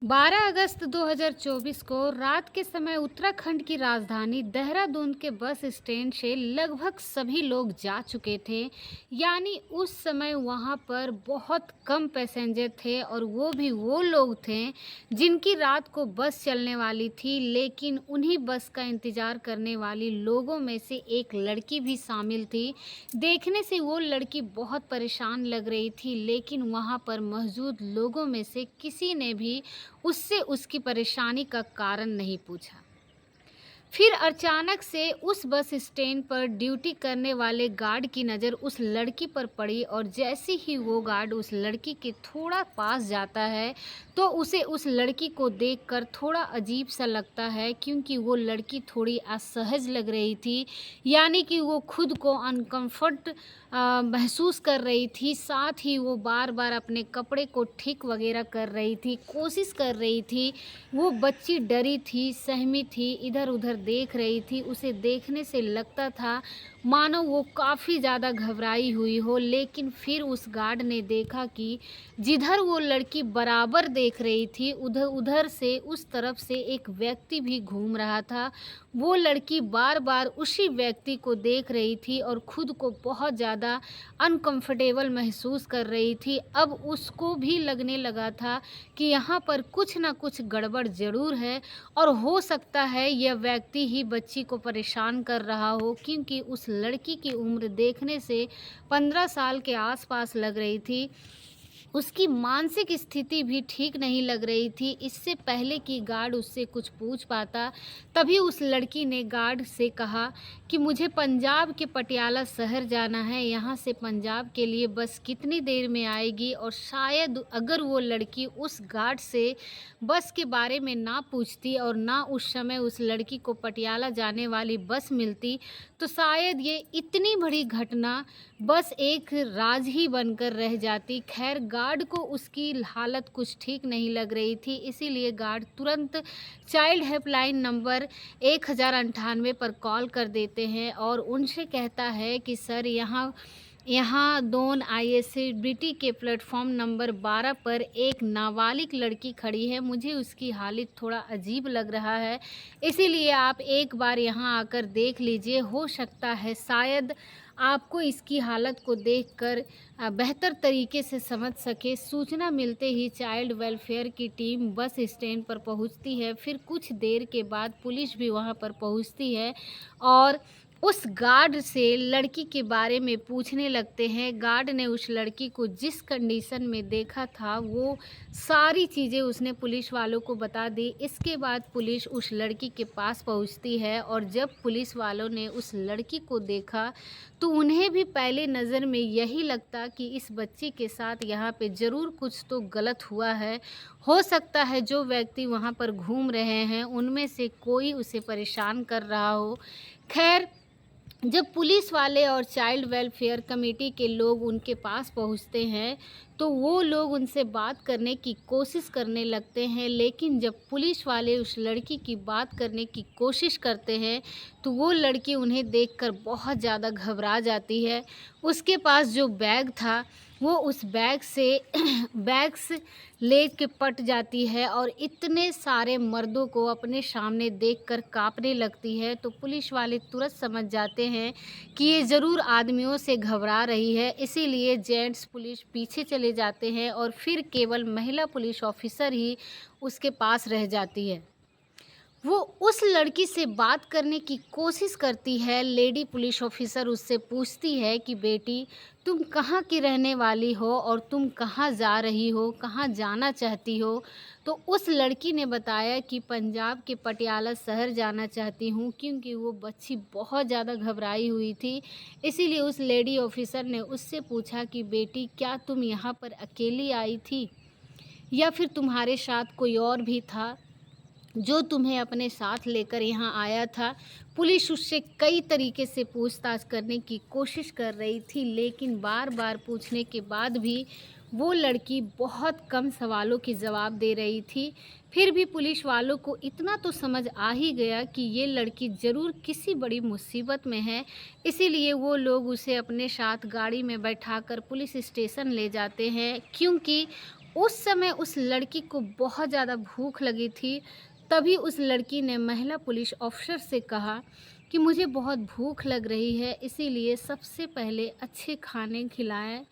12 अगस्त 2024 को रात के समय उत्तराखंड की राजधानी देहरादून के बस स्टैंड से लगभग सभी लोग जा चुके थे। यानी उस समय वहां पर बहुत कम पैसेंजर थे और वो भी वो लोग थे जिनकी रात को बस चलने वाली थी। लेकिन उन्हीं बस का इंतजार करने वाली लोगों में से एक लड़की भी शामिल थी। देखने से वो लड़की बहुत परेशान लग रही थी, लेकिन वहां पर मौजूद लोगों में से किसी ने भी उससे उसकी परेशानी का कारण नहीं पूछा। फिर अचानक से उस बस स्टैंड पर ड्यूटी करने वाले गार्ड की नज़र उस लड़की पर पड़ी और जैसे ही वो गार्ड उस लड़की के थोड़ा पास जाता है तो उसे उस लड़की को देखकर थोड़ा अजीब सा लगता है, क्योंकि वो लड़की थोड़ी असहज लग रही थी। यानी कि वो खुद को अनकंफर्ट महसूस कर रही थी। साथ ही वो बार बार अपने कपड़े को ठीक वगैरह कर रही थी, कोशिश कर रही थी। वो बच्ची डरी थी, सहमी थी, इधर-उधर देख रही थी। उसे देखने से लगता था मानो वो काफ़ी ज़्यादा घबराई हुई हो। लेकिन फिर उस गार्ड ने देखा कि जिधर वो लड़की बराबर देख रही थी, उधर उधर से उस तरफ से एक व्यक्ति भी घूम रहा था। वो लड़की बार-बार उसी व्यक्ति को देख रही थी और खुद को बहुत ज़्यादा अनकंफर्टेबल महसूस कर रही थी। अब उसको भी लगने लगा था कि यहाँ पर कुछ ना कुछ गड़बड़ ज़रूर है और हो सकता है यह व्यक्ति ही बच्ची को परेशान कर रहा हो, क्योंकि उस लड़की की उम्र देखने से 15 साल के आसपास लग रही थी। उसकी मानसिक स्थिति भी ठीक नहीं लग रही थी। इससे पहले कि गार्ड उससे कुछ पूछ पाता, तभी उस लड़की ने गार्ड से कहा कि मुझे पंजाब के पटियाला शहर जाना है। यहाँ से पंजाब के लिए बस कितनी देर में आएगी? और शायद अगर वो लड़की उस गार्ड से बस के बारे में ना पूछती और ना उस समय उस लड़की को पटियाला जाने वाली बस मिलती, तो शायद ये इतनी बड़ी घटना बस एक राज ही बनकर रह जाती। खैर, गार्ड को उसकी हालत कुछ ठीक नहीं लग रही थी, इसीलिए गार्ड तुरंत चाइल्ड हेल्पलाइन नंबर 1098 पर कॉल कर देते हैं और उनसे कहता है कि सर, यहाँ यहाँ दोन आईएसबीटी के प्लेटफॉर्म नंबर 12 पर एक नाबालिग लड़की खड़ी है। मुझे उसकी हालत थोड़ा अजीब लग रहा है, इसीलिए आप एक बार यहाँ आकर देख लीजिए। हो सकता है शायद आपको इसकी हालत को देखकर बेहतर तरीके से समझ सके। सूचना मिलते ही चाइल्ड वेलफेयर की टीम बस स्टैंड पर पहुंचती है। फिर कुछ देर के बाद पुलिस भी वहां पर पहुंचती है और उस गार्ड से लड़की के बारे में पूछने लगते हैं। गार्ड ने उस लड़की को जिस कंडीशन में देखा था, वो सारी चीज़ें उसने पुलिस वालों को बता दी। इसके बाद पुलिस उस लड़की के पास पहुंचती है और जब पुलिस वालों ने उस लड़की को देखा, तो उन्हें भी पहले नज़र में यही लगता कि इस बच्ची के साथ यहाँ पे ज़रूर कुछ तो गलत हुआ है। हो सकता है जो व्यक्ति वहाँ पर घूम रहे हैं, उनमें से कोई उसे परेशान कर रहा हो। खैर, जब पुलिस वाले और चाइल्ड वेलफेयर कमेटी के लोग उनके पास पहुंचते हैं, तो वो लोग उनसे बात करने की कोशिश करने लगते हैं। लेकिन जब पुलिस वाले उस लड़की की बात करने की कोशिश करते हैं, तो वो लड़की उन्हें देखकर बहुत ज़्यादा घबरा जाती है। उसके पास जो बैग था, वो उस बैग से बैग से लेके पट जाती है और इतने सारे मर्दों को अपने सामने देखकर काँपने लगती है। तो पुलिस वाले तुरंत समझ जाते हैं कि ये ज़रूर आदमियों से घबरा रही है, इसीलिए जेंट्स पुलिस पीछे चले जाते हैं और फिर केवल महिला पुलिस ऑफिसर ही उसके पास रह जाती है। वो उस लड़की से बात करने की कोशिश करती है। लेडी पुलिस ऑफिसर उससे पूछती है कि बेटी, तुम कहाँ की रहने वाली हो और तुम कहाँ जा रही हो, कहाँ जाना चाहती हो? तो उस लड़की ने बताया कि पंजाब के पटियाला शहर जाना चाहती हूँ, क्योंकि वो बच्ची बहुत ज़्यादा घबराई हुई थी। इसीलिए उस लेडी ऑफिसर ने उससे पूछा कि बेटी, क्या तुम यहाँ पर अकेली आई थी या फिर तुम्हारे साथ कोई और भी था जो तुम्हें अपने साथ लेकर यहाँ आया था? पुलिस उससे कई तरीके से पूछताछ करने की कोशिश कर रही थी, लेकिन बार-बार पूछने के बाद भी वो लड़की बहुत कम सवालों के जवाब दे रही थी। फिर भी पुलिस वालों को इतना तो समझ आ ही गया कि ये लड़की ज़रूर किसी बड़ी मुसीबत में है, इसीलिए वो लोग उसे अपने साथ गाड़ी में बैठाकर पुलिस स्टेशन ले जाते हैं, क्योंकि उस समय उस लड़की को बहुत ज़्यादा भूख लगी थी। तभी उस लड़की ने महिला पुलिस ऑफ़िसर से कहा कि मुझे बहुत भूख लग रही है, इसीलिए सबसे पहले अच्छे खाने खिलाएँ।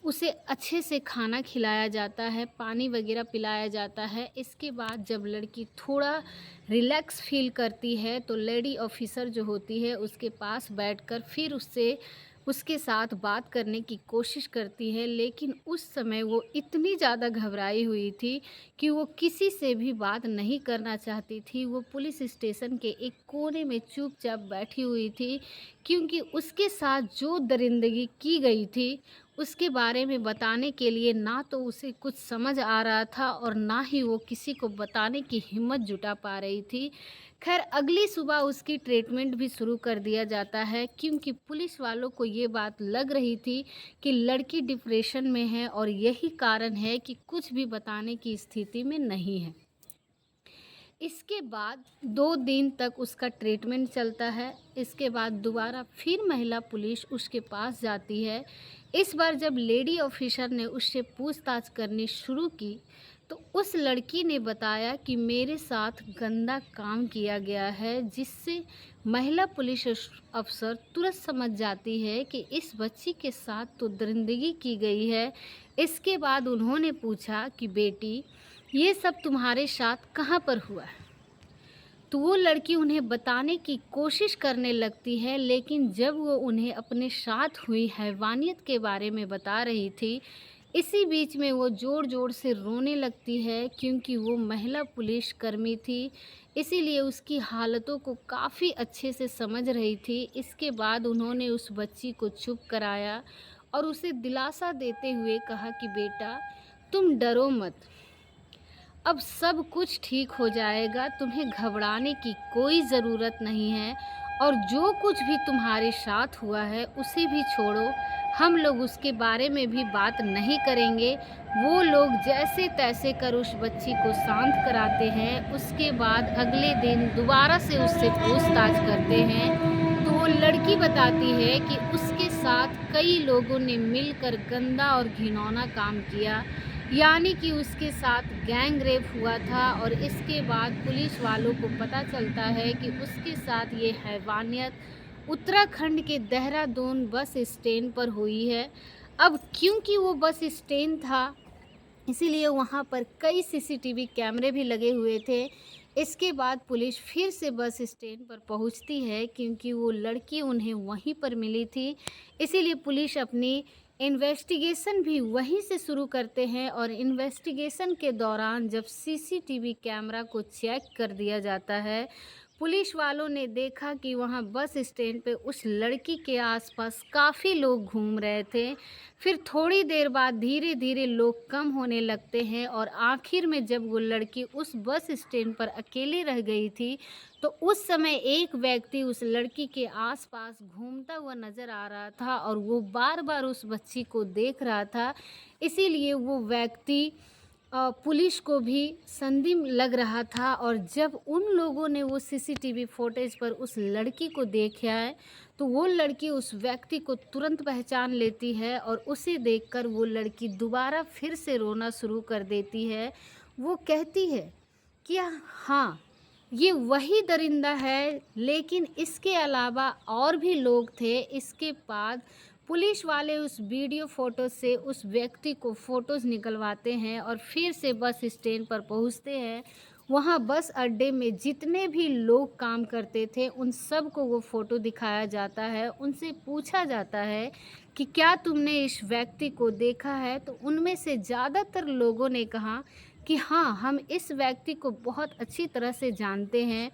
उसे अच्छे से खाना खिलाया जाता है, पानी वग़ैरह पिलाया जाता है। इसके बाद जब लड़की थोड़ा रिलैक्स फ़ील करती है, तो लेडी ऑफ़िसर जो होती है उसके पास बैठकर फिर उससे उसके साथ बात करने की कोशिश करती है। लेकिन उस समय वो इतनी ज़्यादा घबराई हुई थी कि वो किसी से भी बात नहीं करना चाहती थी। वो पुलिस स्टेशन के एक कोने में चुपचाप बैठी हुई थी, क्योंकि उसके साथ जो दरिंदगी की गई थी उसके बारे में बताने के लिए ना तो उसे कुछ समझ आ रहा था और ना ही वो किसी को बताने की हिम्मत जुटा पा रही थी। खैर अगली सुबह उसकी ट्रीटमेंट भी शुरू कर दिया जाता है, क्योंकि पुलिस वालों को ये बात लग रही थी कि लड़की डिप्रेशन में है और यही कारण है कि कुछ भी बताने की स्थिति में नहीं है। इसके बाद 2 दिन तक उसका ट्रीटमेंट चलता है। इसके बाद दोबारा फिर महिला पुलिस उसके पास जाती है। इस बार जब लेडी ऑफ़िसर ने उससे पूछताछ करनी शुरू की, तो उस लड़की ने बताया कि मेरे साथ गंदा काम किया गया है, जिससे महिला पुलिस अफ़सर तुरंत समझ जाती है कि इस बच्ची के साथ तो दरिंदगी की गई है। इसके बाद उन्होंने पूछा कि बेटी, ये सब तुम्हारे साथ कहाँ पर हुआ है? तो वो लड़की उन्हें बताने की कोशिश करने लगती है, लेकिन जब वो उन्हें अपने साथ हुई हैवानियत के बारे में बता रही थी, इसी बीच में वो ज़ोर-ज़ोर से रोने लगती है, क्योंकि वो महिला पुलिसकर्मी थी, इसीलिए उसकी हालतों को काफ़ी अच्छे से समझ रही थी। इसके बाद उन्होंने उस बच्ची को चुप कराया और उसे दिलासा देते हुए कहा कि बेटा, तुम डरो मत। अब सब कुछ ठीक हो जाएगा, तुम्हें घबराने की कोई ज़रूरत नहीं है और जो कुछ भी तुम्हारे साथ हुआ है उसे भी छोड़ो, हम लोग उसके बारे में भी बात नहीं करेंगे। वो लोग जैसे-तैसे कर उस बच्ची को शांत कराते हैं, उसके बाद अगले दिन दोबारा से उससे पूछताछ करते हैं, तो वो लड़की बताती है कि उसके साथ कई लोगों ने मिलकर गंदा और घिनौना काम किया। यानी कि उसके साथ गैंग रेप हुआ था और इसके बाद पुलिस वालों को पता चलता है कि उसके साथ ये हैवानियत उत्तराखंड के देहरादून बस स्टैंड पर हुई है। अब क्योंकि वो बस स्टैंड था, इसीलिए वहाँ पर कई सीसीटीवी कैमरे भी लगे हुए थे। इसके बाद पुलिस फिर से बस स्टैंड पर पहुँचती है, क्योंकि वो लड़की उन्हें वहीं पर मिली थी। इसीलिए पुलिस अपनी इन्वेस्टिगेशन भी वहीं से शुरू करते हैं और इन्वेस्टिगेशन के दौरान जब सीसीटीवी कैमरा को चेक कर दिया जाता है, पुलिस वालों ने देखा कि वहाँ बस स्टैंड पे उस लड़की के आसपास काफ़ी लोग घूम रहे थे। फिर थोड़ी देर बाद धीरे-धीरे लोग कम होने लगते हैं और आखिर में जब वो लड़की उस बस स्टैंड पर अकेली रह गई थी, तो उस समय एक व्यक्ति उस लड़की के आस-पास घूमता हुआ नज़र आ रहा था और वो बार-बार उस बच्ची को देख रहा था। इसीलिए वो व्यक्ति पुलिस को भी संदिग्ध लग रहा था और जब उन लोगों ने वो सीसीटीवी फुटेज पर उस लड़की को देखा है, तो वो लड़की उस व्यक्ति को तुरंत पहचान लेती है और उसे देखकर वो लड़की दोबारा फिर से रोना शुरू कर देती है। वो कहती है कि हाँ, ये वही दरिंदा है, लेकिन इसके अलावा और भी लोग थे। इसके बाद पुलिस वाले उस वीडियो फ़ोटो से उस व्यक्ति को फ़ोटोज़ निकलवाते हैं और फिर से बस स्टैंड पर पहुंचते हैं। वहां बस अड्डे में जितने भी लोग काम करते थे, उन सब को वो फ़ोटो दिखाया जाता है। उनसे पूछा जाता है कि क्या तुमने इस व्यक्ति को देखा है? तो उनमें से ज़्यादातर लोगों ने कहा कि हाँ, हम इस व्यक्ति को बहुत अच्छी तरह से जानते हैं।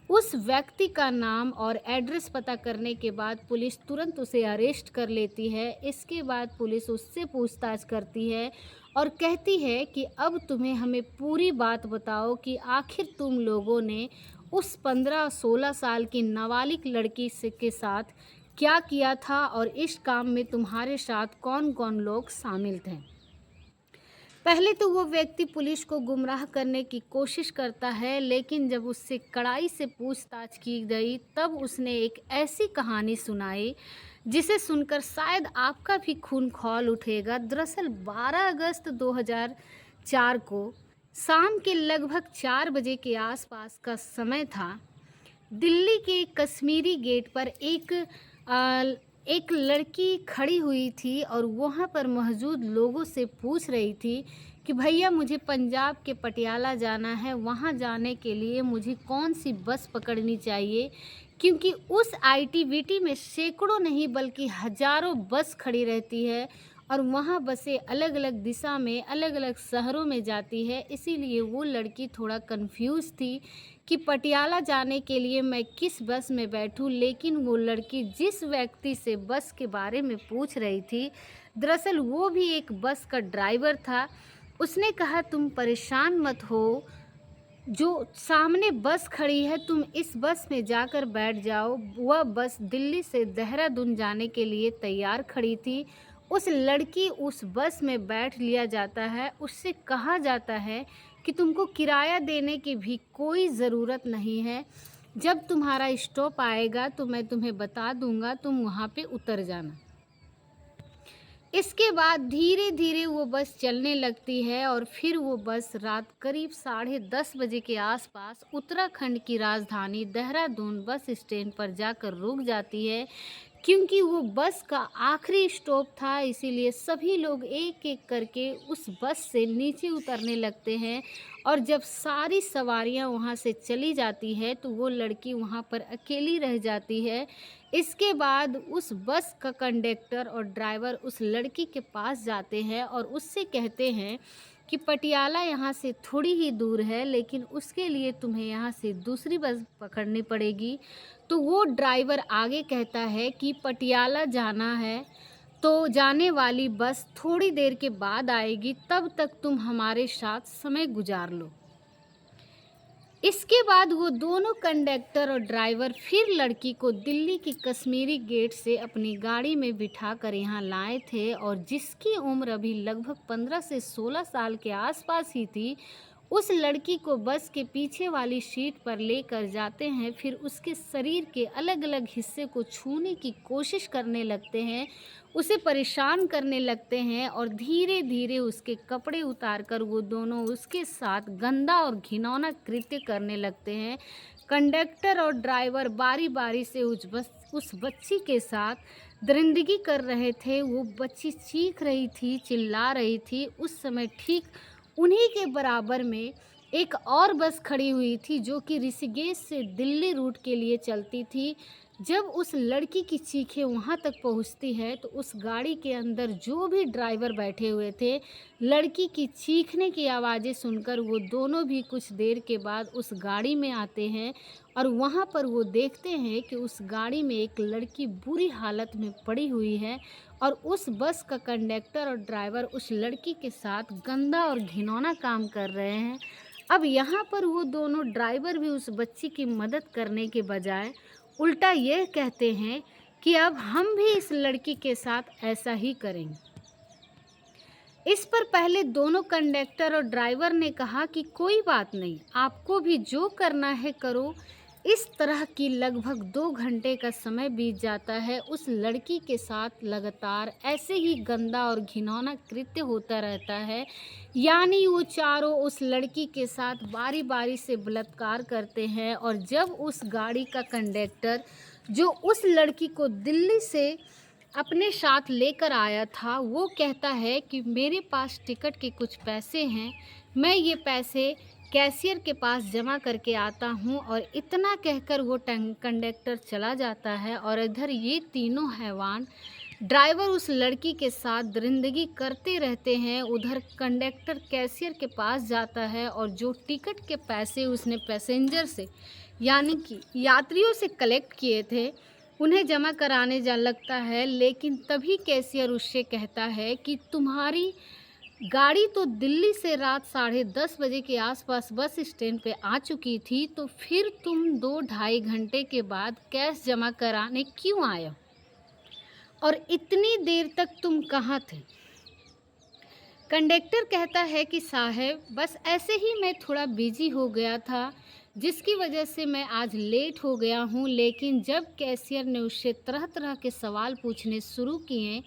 उस व्यक्ति का नाम और एड्रेस पता करने के बाद पुलिस तुरंत उसे अरेस्ट कर लेती है। इसके बाद पुलिस उससे पूछताछ करती है और कहती है कि अब तुम्हें हमें पूरी बात बताओ कि आखिर तुम लोगों ने उस 15-16 साल की नाबालिग लड़की से के साथ क्या किया था और इस काम में तुम्हारे साथ कौन-कौन लोग शामिल थे। पहले तो वो व्यक्ति पुलिस को गुमराह करने की कोशिश करता है, लेकिन जब उससे कड़ाई से पूछताछ की गई, तब उसने एक ऐसी कहानी सुनाई जिसे सुनकर शायद आपका भी खून खौल उठेगा। दरअसल 12 अगस्त 2004 को शाम के लगभग 4 बजे के आसपास का समय था। दिल्ली के कश्मीरी गेट पर एक लड़की खड़ी हुई थी और वहाँ पर मौजूद लोगों से पूछ रही थी कि भैया मुझे पंजाब के पटियाला जाना है, वहाँ जाने के लिए मुझे कौन सी बस पकड़नी चाहिए, क्योंकि उस आईटीबीटी में सैकड़ों नहीं बल्कि हज़ारों बस खड़ी रहती है और वहाँ बसें अलग अलग दिशा में अलग अलग शहरों में जाती है। इसीलिए वो लड़की थोड़ा कंफ्यूज थी कि पटियाला जाने के लिए मैं किस बस में बैठूं। लेकिन वो लड़की जिस व्यक्ति से बस के बारे में पूछ रही थी, दरअसल वो भी एक बस का ड्राइवर था। उसने कहा तुम परेशान मत हो, जो सामने बस खड़ी है तुम इस बस में जाकर बैठ जाओ। वह बस दिल्ली से देहरादून जाने के लिए तैयार खड़ी थी। उस लड़की उस बस में बैठ लिया जाता है। उससे कहा जाता है कि तुमको किराया देने की भी कोई ज़रूरत नहीं है। जब तुम्हारा स्टॉप आएगा तो मैं तुम्हें बता दूंगा, तुम वहाँ पे उतर जाना। इसके बाद धीरे धीरे वो बस चलने लगती है और फिर वो बस रात करीब 10:30 बजे के आसपास उत्तराखंड की राजधानी देहरादून बस स्टैंड पर जाकर रुक जाती है। क्योंकि वो बस का आखिरी स्टॉप था, इसीलिए सभी लोग एक एक करके उस बस से नीचे उतरने लगते हैं। और जब सारी सवारियां वहां से चली जाती है तो वो लड़की वहां पर अकेली रह जाती है। इसके बाद उस बस का कंडक्टर और ड्राइवर उस लड़की के पास जाते हैं और उससे कहते हैं कि पटियाला यहाँ से थोड़ी ही दूर है, लेकिन उसके लिए तुम्हें यहाँ से दूसरी बस पकड़नी पड़ेगी। तो वो ड्राइवर आगे कहता है कि पटियाला जाना है तो जाने वाली बस थोड़ी देर के बाद आएगी, तब तक तुम हमारे साथ समय गुजार लो। इसके बाद वो दोनों कंडक्टर और ड्राइवर फिर लड़की को दिल्ली की कश्मीरी गेट से अपनी गाड़ी में बिठाकर यहाँ लाए थे और जिसकी उम्र अभी लगभग 15 से 16 साल के आसपास ही थी, उस लड़की को बस के पीछे वाली सीट पर लेकर जाते हैं। फिर उसके शरीर के अलग अलग हिस्से को छूने की कोशिश करने लगते हैं, उसे परेशान करने लगते हैं और धीरे धीरे उसके कपड़े उतारकर वो दोनों उसके साथ गंदा और घिनौना कृत्य करने लगते हैं। कंडक्टर और ड्राइवर बारी बारी से उस बच्ची के साथ दरिंदगी कर रहे थे। वो बच्ची चीख रही थी, चिल्ला रही थी। उस समय ठीक उन्हीं के बराबर में एक और बस खड़ी हुई थी जो कि ऋषिकेश से दिल्ली रूट के लिए चलती थी। जब उस लड़की की चीखें वहां तक पहुंचती है तो उस गाड़ी के अंदर जो भी ड्राइवर बैठे हुए थे, लड़की की चीखने की आवाज़ें सुनकर वो दोनों भी कुछ देर के बाद उस गाड़ी में आते हैं और वहां पर वो देखते हैं कि उस गाड़ी में एक लड़की बुरी हालत में पड़ी हुई है और उस बस का कंडक्टर और ड्राइवर उस लड़की के साथ गंदा और घिनौना काम कर रहे हैं। अब यहाँ पर वो दोनों ड्राइवर भी उस बच्ची की मदद करने के बजाय उल्टा ये कहते हैं कि अब हम भी इस लड़की के साथ ऐसा ही करेंगे। इस पर पहले दोनों कंडक्टर और ड्राइवर ने कहा कि कोई बात नहीं, आपको भी जो करना है करो। इस तरह की लगभग 2 घंटे का समय बीत जाता है। उस लड़की के साथ लगातार ऐसे ही गंदा और घिनौना कृत्य होता रहता है, यानी वो चारों उस लड़की के साथ बारी बारी से बलात्कार करते हैं। और जब उस गाड़ी का कंडक्टर जो उस लड़की को दिल्ली से अपने साथ लेकर आया था, वो कहता है कि मेरे पास टिकट के कुछ पैसे हैं, मैं ये पैसे कैशियर के पास जमा करके आता हूँ। और इतना कहकर वो कंडक्टर चला जाता है और इधर ये तीनों हैवान ड्राइवर उस लड़की के साथ दरिंदगी करते रहते हैं। उधर कंडक्टर कैशियर के पास जाता है और जो टिकट के पैसे उसने पैसेंजर से यानी कि यात्रियों से कलेक्ट किए थे उन्हें जमा कराने जा लगता है। लेकिन तभी कैशियर उससे कहता है कि तुम्हारी गाड़ी तो दिल्ली से रात 10:30 बजे के आसपास बस स्टैंड पे आ चुकी थी, तो फिर तुम 2-2.5 घंटे के बाद कैश जमा कराने क्यों आए हो? और इतनी देर तक तुम कहाँ थे? कंडक्टर कहता है कि साहब बस ऐसे ही मैं थोड़ा बिजी हो गया था, जिसकी वजह से मैं आज लेट हो गया हूँ। लेकिन जब कैशियर ने उससे तरह-तरह के सवाल पूछने शुरू किए,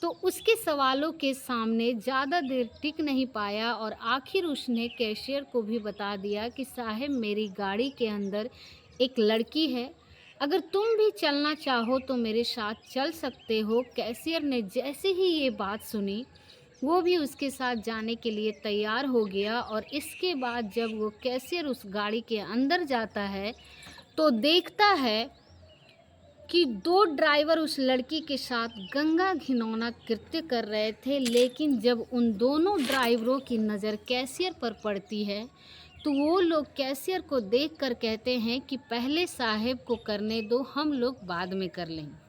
तो उसके सवालों के सामने ज़्यादा देर टिक नहीं पाया और आखिर उसने कैशियर को भी बता दिया कि साहब मेरी गाड़ी के अंदर एक लड़की है, अगर तुम भी चलना चाहो तो मेरे साथ चल सकते हो। कैशियर ने जैसे ही ये बात सुनी, वो भी उसके साथ जाने के लिए तैयार हो गया और इसके बाद जब वो कैशियर उस गाड़ी के अंदर जाता है, तो देखता है कि 2 ड्राइवर उस लड़की के साथ गंगा घिनौना कृत्य कर रहे थे। लेकिन जब उन दोनों ड्राइवरों की नज़र कैशियर पर पड़ती है, तो वो लोग कैशियर को देखकर कहते हैं कि पहले साहब को करने दो, हम लोग बाद में कर लेंगे।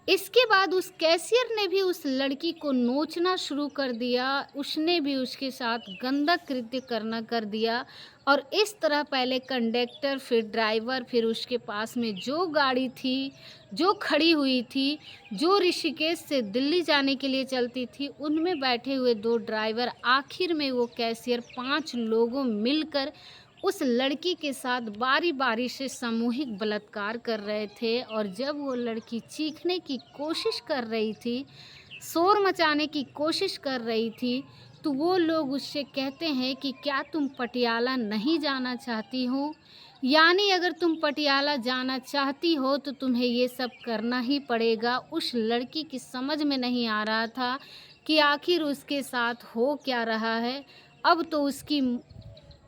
इसके बाद उस कैशियर ने भी उस लड़की को नोचना शुरू कर दिया, उसने भी उसके साथ गंदा कृत्य करना कर दिया और इस तरह पहले कंडक्टर, फिर ड्राइवर, फिर उसके पास में जो गाड़ी थी, जो खड़ी हुई थी, जो ऋषिकेश से दिल्ली जाने के लिए चलती थी, उनमें बैठे हुए 2 ड्राइवर, आखिर में वो कैशियर 5 लोगों मिलकर उस लड़की के साथ बारी-बारी से सामूहिक बलात्कार कर रहे थे। और जब वो लड़की चीखने की कोशिश कर रही थी, शोर मचाने की कोशिश कर रही थी, तो वो लोग उससे कहते हैं कि क्या तुम पटियाला नहीं जाना चाहती हो? यानी अगर तुम पटियाला जाना चाहती हो तो तुम्हें ये सब करना ही पड़ेगा। उस लड़की की समझ में नहीं आ रहा था कि आखिर उसके साथ हो क्या रहा है। अब तो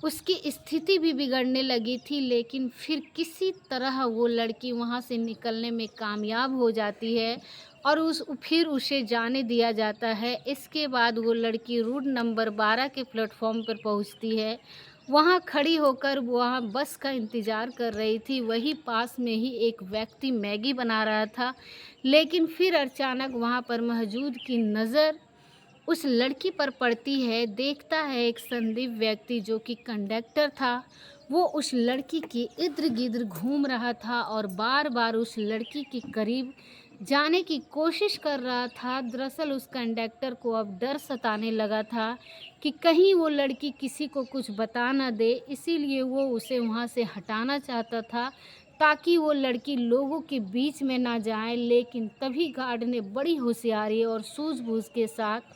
उसकी स्थिति भी बिगड़ने लगी थी, लेकिन फिर किसी तरह वो लड़की वहाँ से निकलने में कामयाब हो जाती है और फिर उसे जाने दिया जाता है। इसके बाद वो लड़की रूट नंबर 12 के प्लेटफॉर्म पर पहुँचती है। वहाँ खड़ी होकर वहाँ बस का इंतज़ार कर रही थी। वही पास में ही एक व्यक्ति मैगी बना रहा था, लेकिन फिर अचानक वहाँ पर मौजूद की नज़र उस लड़की पर पड़ती है। देखता है एक संदीप व्यक्ति जो कि कंडक्टर था, वो उस लड़की के इर्द-गिर्द घूम रहा था और बार-बार उस लड़की के करीब जाने की कोशिश कर रहा था। दरअसल उस कंडक्टर को अब डर सताने लगा था कि कहीं वो लड़की किसी को कुछ बता ना दे, इसीलिए वो उसे वहाँ से हटाना चाहता था ताकि वो लड़की लोगों के बीच में ना जाए। लेकिन तभी गार्ड ने बड़ी होशियारी और सूझबूझ के साथ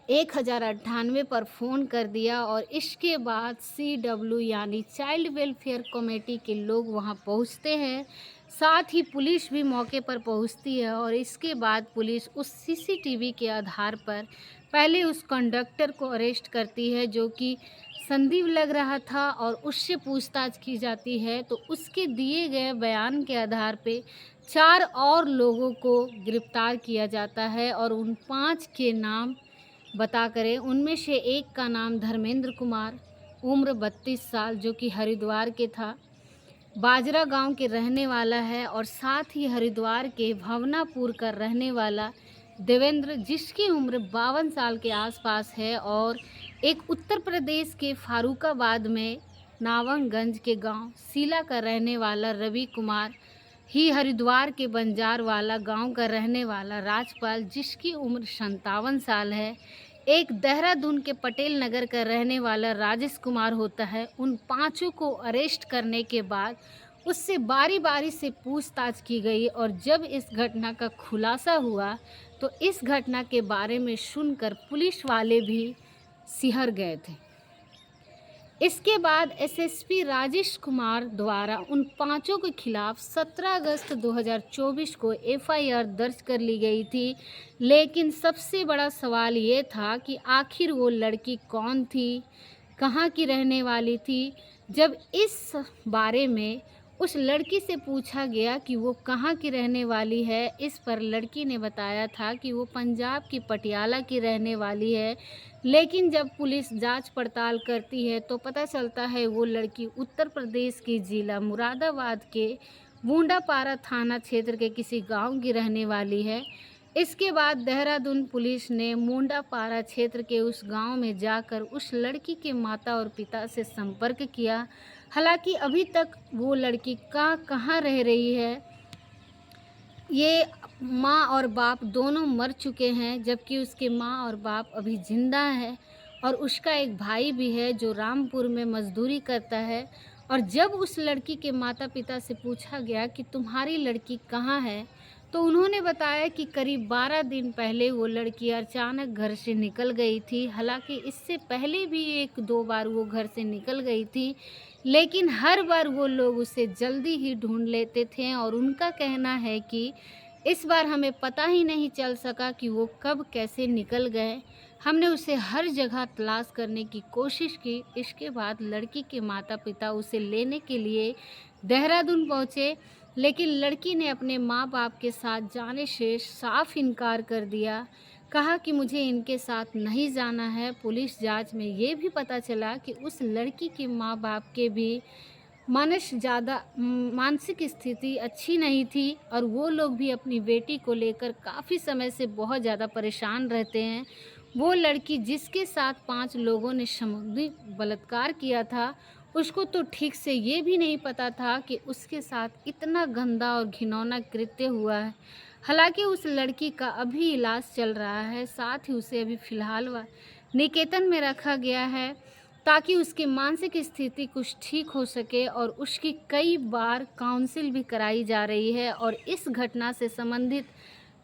1098 पर फ़ोन कर दिया और इसके बाद CW यानी चाइल्ड वेलफेयर कमेटी के लोग वहां पहुंचते हैं। साथ ही पुलिस भी मौके पर पहुंचती है और इसके बाद पुलिस उस CCTV के आधार पर पहले उस कंडक्टर को अरेस्ट करती है जो कि संदीप लग रहा था और उससे पूछताछ की जाती है। तो उसके दिए गए बयान के आधार पे 4 और लोगों को गिरफ्तार किया जाता है और उन 5 के नाम बता करें। उनमें से एक का नाम धर्मेंद्र कुमार, उम्र 32 साल, जो कि हरिद्वार के था, बाजरा गांव के रहने वाला है और साथ ही हरिद्वार के भवनापुर का रहने वाला देवेंद्र, जिसकी उम्र 52 साल के आसपास है, और एक उत्तर प्रदेश के फारुखाबाद में नावंगंज के गांव सीला का रहने वाला रवि कुमार, ही हरिद्वार के बंजारवाला गांव का रहने वाला राजपाल, जिसकी उम्र 57 साल है, एक देहरादून के पटेल नगर का रहने वाला राजेश कुमार होता है। उन पांचों को अरेस्ट करने के बाद उससे बारी बारी से पूछताछ की गई और जब इस घटना का खुलासा हुआ तो इस घटना के बारे में सुनकर पुलिस वाले भी सिहर गए थे। इसके बाद एसएसपी राजेश कुमार द्वारा उन पांचों के खिलाफ 17 अगस्त 2024 को एफआईआर दर्ज कर ली गई थी। लेकिन सबसे बड़ा सवाल ये था कि आखिर वो लड़की कौन थी, कहाँ की रहने वाली थी। जब इस बारे में उस लड़की से पूछा गया कि वो कहाँ की रहने वाली है, इस पर लड़की ने बताया था कि वो पंजाब की पटियाला की रहने वाली है। लेकिन जब पुलिस जांच पड़ताल करती है तो पता चलता है वो लड़की उत्तर प्रदेश के ज़िला मुरादाबाद के बूंडापारा थाना क्षेत्र के किसी गांव की रहने वाली है। इसके बाद देहरादून पुलिस ने मुंडापारा क्षेत्र के उस गांव में जाकर उस लड़की के माता और पिता से संपर्क किया। हालांकि अभी तक वो लड़की कहाँ रह रही है, ये माँ और बाप दोनों मर चुके हैं, जबकि उसके माँ और बाप अभी जिंदा हैं और उसका एक भाई भी है जो रामपुर में मज़दूरी करता है। और जब उस लड़की के माता-पिता से पूछा गया कि तुम्हारी लड़की कहाँ है? तो उन्होंने बताया कि करीब 12 दिन पहले वो लड़की अचानक घर से निकल गई थी। हालाँकि इससे पहले भी 1-2 बार वो घर से निकल गई थी, लेकिन हर बार वो लोग उसे जल्दी ही ढूँढ लेते थे और उनका कहना है कि इस बार हमें पता ही नहीं चल सका कि वो कब कैसे निकल गए। हमने उसे हर जगह तलाश करने की कोशिश की। इसके बाद लड़की के माता-पिता उसे लेने के लिए देहरादून पहुँचे, लेकिन लड़की ने अपने माँ-बाप के साथ जाने से साफ इनकार कर दिया। कहा कि मुझे इनके साथ नहीं जाना है। पुलिस जाँच में ये भी पता चला कि उस लड़की के माँ-बाप के भी मानसिक स्थिति अच्छी नहीं थी और वो लोग भी अपनी बेटी को लेकर काफ़ी समय से बहुत ज़्यादा परेशान रहते हैं। वो लड़की जिसके साथ 5 लोगों ने सामूहिक बलात्कार किया था, उसको तो ठीक से ये भी नहीं पता था कि उसके साथ इतना गंदा और घिनौना कृत्य हुआ है। हालाँकि उस लड़की का अभी इलाज चल रहा है, साथ ही उसे अभी फ़िलहाल निकेतन में रखा गया है, ताकि उसकी मानसिक स्थिति कुछ ठीक हो सके। और उसकी कई बार काउंसिल भी कराई जा रही है और इस घटना से संबंधित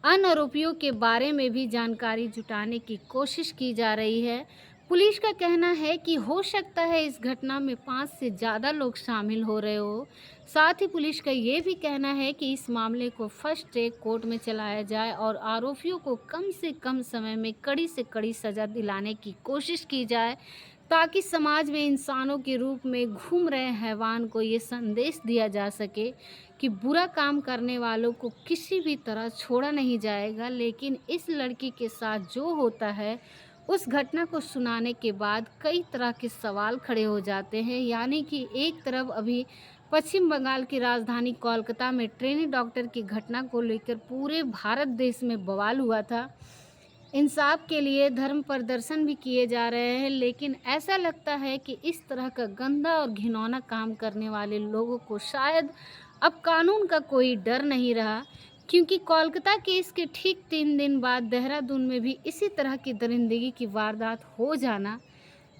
अन्य आरोपियों के बारे में भी जानकारी जुटाने की कोशिश की जा रही है। पुलिस का कहना है कि हो सकता है इस घटना में 5 से ज़्यादा लोग शामिल हो रहे हो। साथ ही पुलिस का ये भी कहना है कि इस मामले को फर्स्ट ट्रैक कोर्ट में चलाया जाए और आरोपियों को कम से कम समय में कड़ी से कड़ी सज़ा दिलाने की कोशिश की जाए, ताकि समाज में इंसानों के रूप में घूम रहे हैवान को ये संदेश दिया जा सके कि बुरा काम करने वालों को किसी भी तरह छोड़ा नहीं जाएगा। लेकिन इस लड़की के साथ जो होता है, उस घटना को सुनाने के बाद कई तरह के सवाल खड़े हो जाते हैं। यानी कि एक तरफ अभी पश्चिम बंगाल की राजधानी कोलकाता में ट्रेनी डॉक्टर की घटना को लेकर पूरे भारत देश में बवाल हुआ था। इंसाफ के लिए धर्म प्रदर्शन भी किए जा रहे हैं, लेकिन ऐसा लगता है कि इस तरह का गंदा और घिनौना काम करने वाले लोगों को शायद अब कानून का कोई डर नहीं रहा, क्योंकि कोलकाता केस के ठीक 3 दिन बाद देहरादून में भी इसी तरह की दरिंदगी की वारदात हो जाना,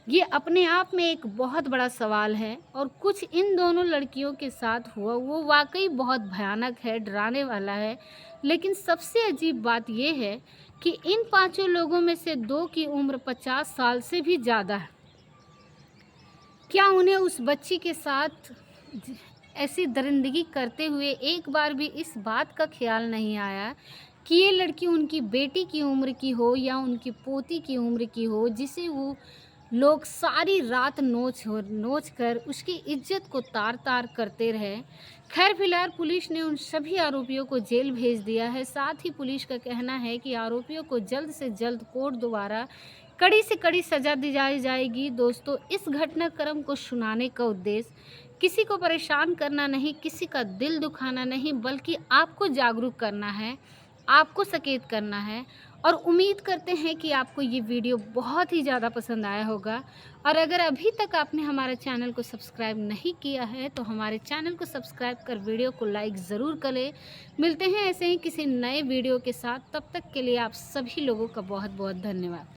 ये अपने आप में एक बहुत बड़ा सवाल है। और कुछ इन दोनों लड़कियों के साथ हुआ वो वाकई बहुत भयानक है, डराने वाला है। लेकिन सबसे अजीब बात यह है कि इन 5 लोगों में से 2 की उम्र 50 साल से भी ज़्यादा है। क्या उन्हें उस बच्ची के साथ ऐसी दरिंदगी करते हुए एक बार भी इस बात का ख्याल नहीं आया कि ये लड़की उनकी बेटी की उम्र की हो या उनकी पोती की उम्र की हो, जिसे वो लोग सारी रात नोच कर उसकी इज्जत को तार-तार करते रहे। खैर फिलहाल पुलिस ने उन सभी आरोपियों को जेल भेज दिया है। साथ ही पुलिस का कहना है कि आरोपियों को जल्द से जल्द कोर्ट द्वारा कड़ी से कड़ी सज़ा दिलाई जाएगी। दोस्तों, इस घटनाक्रम को सुनाने का उद्देश्य किसी को परेशान करना नहीं, किसी का दिल दुखाना नहीं, बल्कि आपको जागरूक करना है, आपको सचेत करना है। और उम्मीद करते हैं कि आपको ये वीडियो बहुत ही ज़्यादा पसंद आया होगा। और अगर अभी तक आपने हमारे चैनल को सब्सक्राइब नहीं किया है, तो हमारे चैनल को सब्सक्राइब कर वीडियो को लाइक ज़रूर करें। मिलते हैं ऐसे ही किसी नए वीडियो के साथ, तब तक के लिए आप सभी लोगों का बहुत बहुत धन्यवाद।